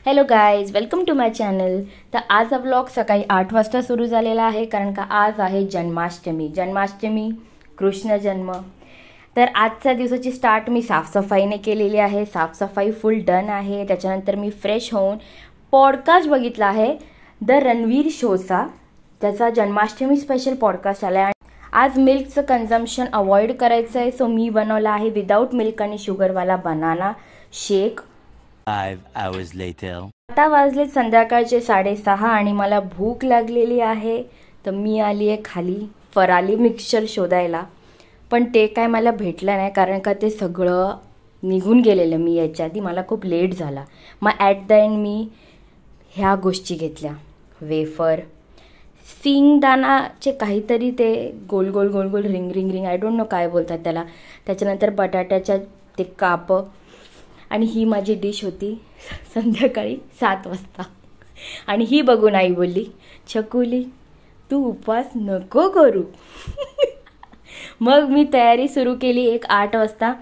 Hello guys, welcome to my channel. तर आज हा व्लॉग सकाळी 8 वाजता सुरू झालेला आहे, कारण का आज आहे जन्माष्टमी, कृष्ण जन्म. तर आजच्या दिवसाची स्टार्ट मी साफसफाईने केलेली आहे. साफसफाई फुल डन आहे. त्याच्यानंतर मी फ्रेश होऊन पॉडकास्ट बघितला आहे द रणवीर शोचा, त्याचा जन्माष्टमी स्पेशल पॉडकास्ट आला आहे. आज मिल्कचं कन्झम्पशन अवॉइड करायचं आहे, सो मी बनवला आहे विदाऊट मिल्क आणि शुगरवाला बनाना शेक. 5 hours later. आता वाजले संध्याकाळचे 6:30 आणि मला भूक लागलेली आहे. तर मी आली आहे खाली फराली मिक्सचर शोधायला, पण ते काय मला भेटलं नाही, कारण का ते सगळं निघून गेलेलं मी याच्या आधी. मला खूप लेट झाला. मग ॲट द एंड मी ह्या गोष्टी घेतल्या, वेफर, सिंगदाणाचे काहीतरी ते गोल गोल गोल गोल रिंग आय डोंट नो काय बोलतात त्याला. त्याच्यानंतर बटाट्याच्या ते काप. आणि ही माझी डिश होती संध्याकाळी 7 वाजता. आणि ही बघून आई बोलली, छकुली तू उपवास नको करू. मग मी तयारी सुरू केली. 8 वाजता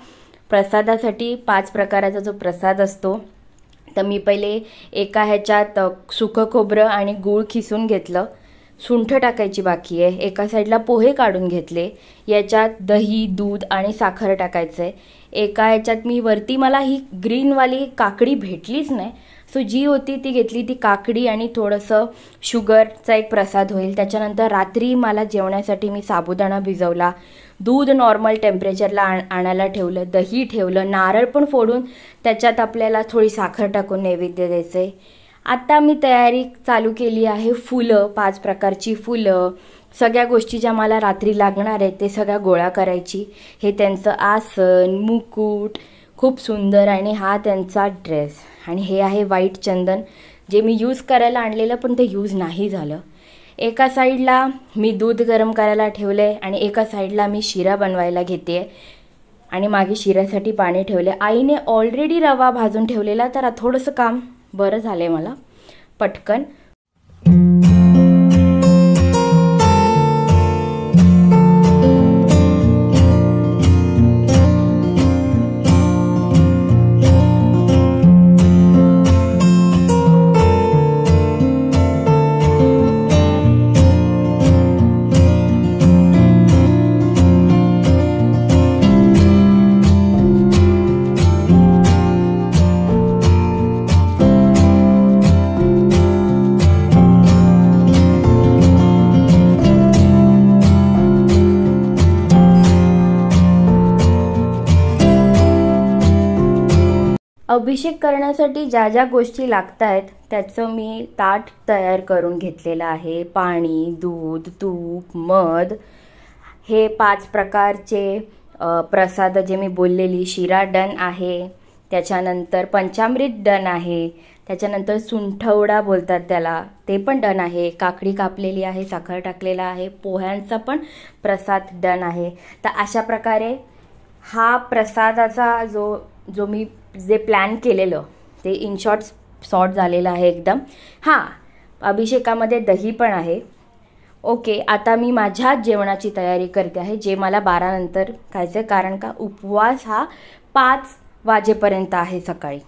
प्रसादासाठी 5 प्रकाराचा जो प्रसाद असतो, तर मी पहिले एका ह्याच्यात सुकं खोबरं आणि गूळ खिसून घेतलं. सुंठ टाकायची बाकी आहे. एका साईडला पोहे काढून घेतले. याच्यात दही, दूध आणि साखर टाकायचं आहे. एका ह्याच्यात मी वरती, मला ही ग्रीनवाली काकडी भेटलीच नाही, सो जी होती ती घेतली, ती काकडी आणि थोडंसं शुगरचा एक प्रसाद होईल. त्याच्यानंतर रात्री मला जेवण्यासाठी मी साबुदाणा भिजवला. दूध नॉर्मल टेम्परेचरला आणायला ठेवलं. दही ठेवलं. नारळ पण फोडून त्याच्यात आपल्याला थोडी साखर टाकून नैवेद्य द्यायचं आहे. आता मी तयारी चालू केली आहे. फुलं, 5 प्रकारची फुलं, सगळ्या गोष्टी ज्या मला रात्री लागणार आहेत ते सगळ्या गोळा करायची. हे त्यांचं आसन, मुकुट खूप सुंदर, आणि हा त्यांचा ड्रेस. आणि हे आहे व्हाईट चंदन, जे मी यूज करायला आणलेलं पण ते यूज नाही झालं. एका साईडला मी दूध गरम करायला ठेवलं आहे आणि एका साईडला मी शिरा बनवायला घेते आहे. आणि मागे शिऱ्यासाठी पाणी ठेवले. आईने ऑलरेडी रवा भाजून ठेवलेला, तर थोडंसं काम बरं झालं आहे मला पटकन. अभिषेक करण्यासाठी ज्या ज्या गोष्टी लागत आहेत त्याचं मी ताट तयार करून घेतलेलं आहे. पाणी, दूध, तूप, मध, हे 5 प्रकारचे प्रसाद जे मी बोललेली. शिरा डन आहे. त्याच्यानंतर पंचामृत डन आहे. त्याच्यानंतर सुंठवडा बोलतात त्याला, ते पण डन आहे. काकडी कापलेली आहे, साखर टाकलेला आहे. पोह्यांचा पण प्रसाद डन आहे. तर अशा प्रकारे हा प्रसादाचा जो मी जे प्लॅन केलेलं ते इन शॉर्ट झालेलं आहे एकदम. हां, अभिषेकामध्ये दही पण आहे. ओके, आता मी माझ्या जेवणाची तयारी करते आहे, जे मला 12 नंतर खायचं, कारण का उपवास हा 5 वाजेपर्यंत आहे सकाळी.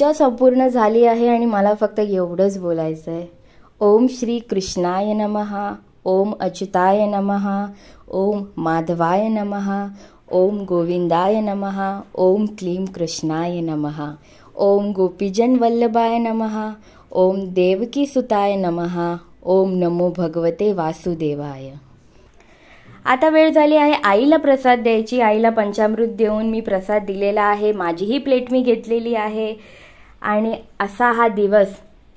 पूजा संपूर्ण झाली आहे आणि मला फक्त एवढंच बोलायचं आहे. ओम श्री कृष्णाय नमः, ओम अच्युताय नमः, ओम माधवाय नमः, ओम गोविंदाय नमः, ओम क्लीं कृष्णाय नमः, ओम गोपीजन वल्लभाय नमः, ओम देवकी सुताय नमः, ओम नमो भगवते वासुदेवाय. आता वेळ झाली आहे आईला प्रसाद द्यायची. आईला पंचामृत देऊन मी प्रसाद दिलेला आहे. माझीही प्लेट मी घेतलेली आहे आणि असा हा दिवस,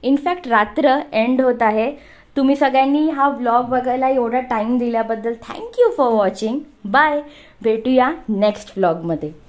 इनफॅक्ट रात्र एंड होत आहे. तुम्ही सगळ्यांनी हा व्लॉग बघायला एवढा टाईम दिल्याबद्दल थँक्यू फॉर वॉचिंग. बाय. भेटूया नेक्स्ट व्लॉगमध्ये.